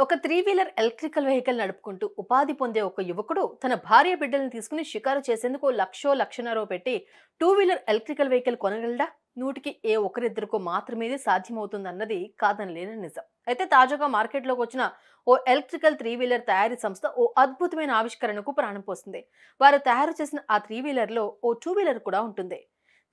ఒక three wheeler electrical vehicle నడుపుకుంటూ ఉపాధి పొందే ఒక యువకుడు తన భార్య బిడ్డలను తీసుకుని షికారు చేసేందుకు లక్షన్నర పెట్టి టూ వీలర్ ఎలక్ట్రికల్ వెహికల్ కొనగలడా? నూటికి ఏ ఒక్కరిద్దరికో మాత్రమే ఇది సాధ్యమవుతుందన్నది కాదనలేని నిజం. అయితే తాజాగా మార్కెట్లోకి వచ్చిన ఓ ఎలక్ట్రికల్ త్రీ వీలర్ తయారీ సంస్థ ఓ అద్భుతమైన ఆవిష్కరణకు ప్రాణం పోస్తుంది. వారు తయారు చేసిన ఆ త్రీ వీలర్ లో ఓ టూ వీలర్ కూడా ఉంటుంది.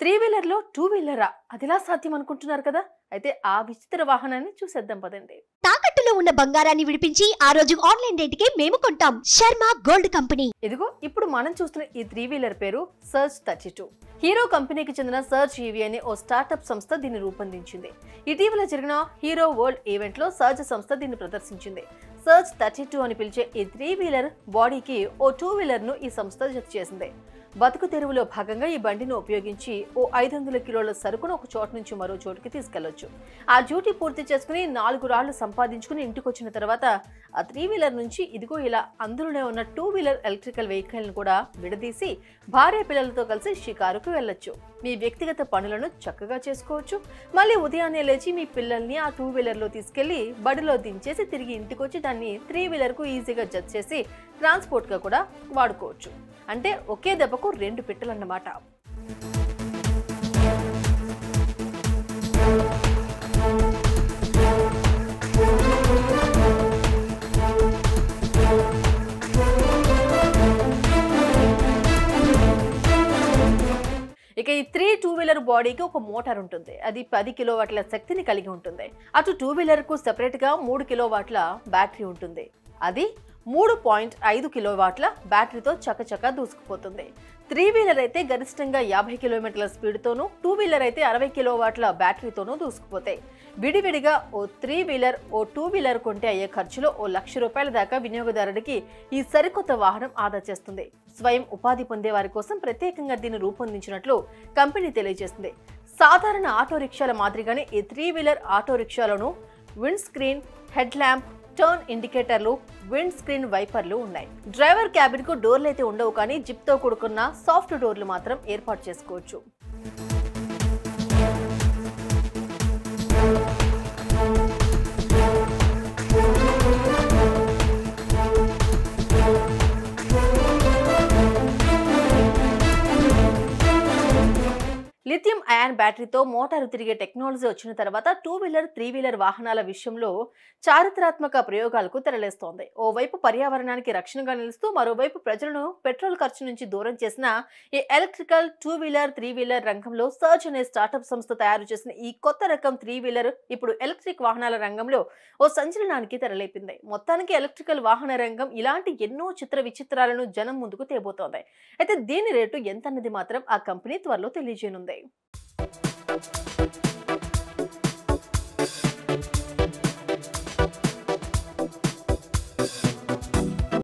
త్రీ వీలర్ లో టూ వీలరా? అదిలా సాధ్యం అనుకుంటున్నారు కదా? అయితే ఆ విచిత్ర వాహనాన్ని చూసేద్దాం పదండి. తాకట్టులో ఉన్న బంగారాన్ని విడిపించి ఆ రోజు ఆన్లైన్ రేటుకే మేము కొంటాం. Sharma gold company. ఇదిగో ఇప్పుడు మనం చూస్తున్న ఈ త్రీ వీలర్ పేరు సర్జ్ 32. హీరో కంపెనీకి చెందిన సర్జ్ ఈవీ అనే ఓ స్టార్టప్ సంస్థ దీన్ని రూపొందించింది. ఇటీవల జరిగిన హీరో వరల్డ్ ఈవెంట్ లో సర్జ్ సంస్థ దీన్ని ప్రదర్శించింది. సర్జ్ 32 అని పిలిచే ఈ త్రీ వీలర్ బాడీకి ఓ టూ వీలర్ ను ఈ సంస్థ జత చేసింది. బతుకు తెరువులో భాగంగా ఈ బండిని ఉపయోగించి ఓ 500 కిలోల సరుకును ఒక చోటు నుంచి మరో చోటుకి తీసుకెళ్లొచ్చు. ఆ డ్యూటీ పూర్తి చేసుకుని 4 రాళ్లు సంపాదించుకుని ఇంటికి వచ్చిన తర్వాత ఆ త్రీ వీలర్ నుంచి ఇదిగో ఇలా అందులోనే ఉన్న టూ వీలర్ ఎలక్ట్రికల్ వెహికల్ ను కూడా విడదీసి భార్య పిల్లలతో కలిసి షికారుకు వెళ్ళొచ్చు. మీ వ్యక్తిగత పనులను చక్కగా చేసుకోవచ్చు. మళ్ళీ ఉదయాన్నే లేచి మీ పిల్లల్ని ఆ టూ వీలర్ లో తీసుకెళ్లి బడిలో దించేసి తిరిగి ఇంటికి వచ్చి దాన్ని త్రీ వీలర్ కు ఈజీగా జత చేసి ట్రాన్స్పోర్ట్ గా కూడా వాడుకోవచ్చు. అంటే ఒకే దెబ్బకు రెండు పిట్టలన్నమాట. ఇక ఈ టూ వీలర్ బాడీకి ఒక మోటార్ ఉంటుంది. అది 10 కిలోవాట్ల శక్తిని కలిగి ఉంటుంది. అటు టూ వీలర్ కు సెపరేట్ గా 3 కిలోవాట్ల బ్యాటరీ ఉంటుంది. అది 3.5 కిలోవాట్ల బ్యాటరీతో చకచకా దూసుకుపోతుంది. త్రీ వీలర్ అయితే గరిష్టంగా 50 కిలోమీటర్ల స్పీడ్తోనూ, టూ వీలర్ అయితే 60 కిలోవాట్ల బ్యాటరీతోనూ దూసుకుపోతాయి. విడివిడిగా ఓ త్రీ వీలర్ ఓ టూ వీలర్ కొంటే అయ్యే ఖర్చులో ఓ ₹1,00,000 దాకా వినియోగదారుడికి ఈ సరికొత్త వాహనం ఆదా చేస్తుంది. స్వయం ఉపాధి పొందే వారి కోసం ప్రత్యేకంగా దీన్ని రూపొందించినట్లు కంపెనీ తెలియజేస్తుంది. సాధారణ ఆటో రిక్షాల మాదిరిగానే ఈ త్రీ వీలర్ ఆటో రిక్షాలను windscreen, headlamp, turn ఇండికేటర్లు, విండ్ స్క్రీన్ వైపర్లు ఉన్నాయి. డ్రైవర్ క్యాబిన్ కు డోర్లు అయితే ఉండవు, కానీ జిప్ తో కూడుకున్న సాఫ్ట్ డోర్లు మాత్రం ఏర్పాటు చేసుకోవచ్చు. లిథియం అయాన్ బ్యాటరీతో మోటారు తిరిగే టెక్నాలజీ వచ్చిన తర్వాత టూ వీలర్, త్రీ వీలర్ వాహనాల విషయంలో చారిత్రాత్మక ప్రయోగాలకు తెరలేస్తోంది. ఓవైపు పర్యావరణానికి రక్షణగా నిలుస్తూ మరోవైపు ప్రజలను పెట్రోల్ ఖర్చు నుంచి దూరం చేసిన ఈ electrical two wheeler, three wheeler రంగంలో సర్జ్ అనే స్టార్టప్ సంస్థ తయారు చేసిన ఈ కొత్త రకం త్రీ వీలర్ ఇప్పుడు ఎలక్ట్రిక్ వాహనాల రంగంలో ఓ సంచలనానికి తెరలేపింది. మొత్తానికి ఎలక్ట్రికల్ వాహన రంగం ఇలాంటి ఎన్నో చిత్ర విచిత్రాలను జనం ముందుకు తేబోతోంది. అయితే దీని రేటు ఎంతన్నది మాత్రం ఆ కంపెనీ త్వరలో తెలియజేయనుంది.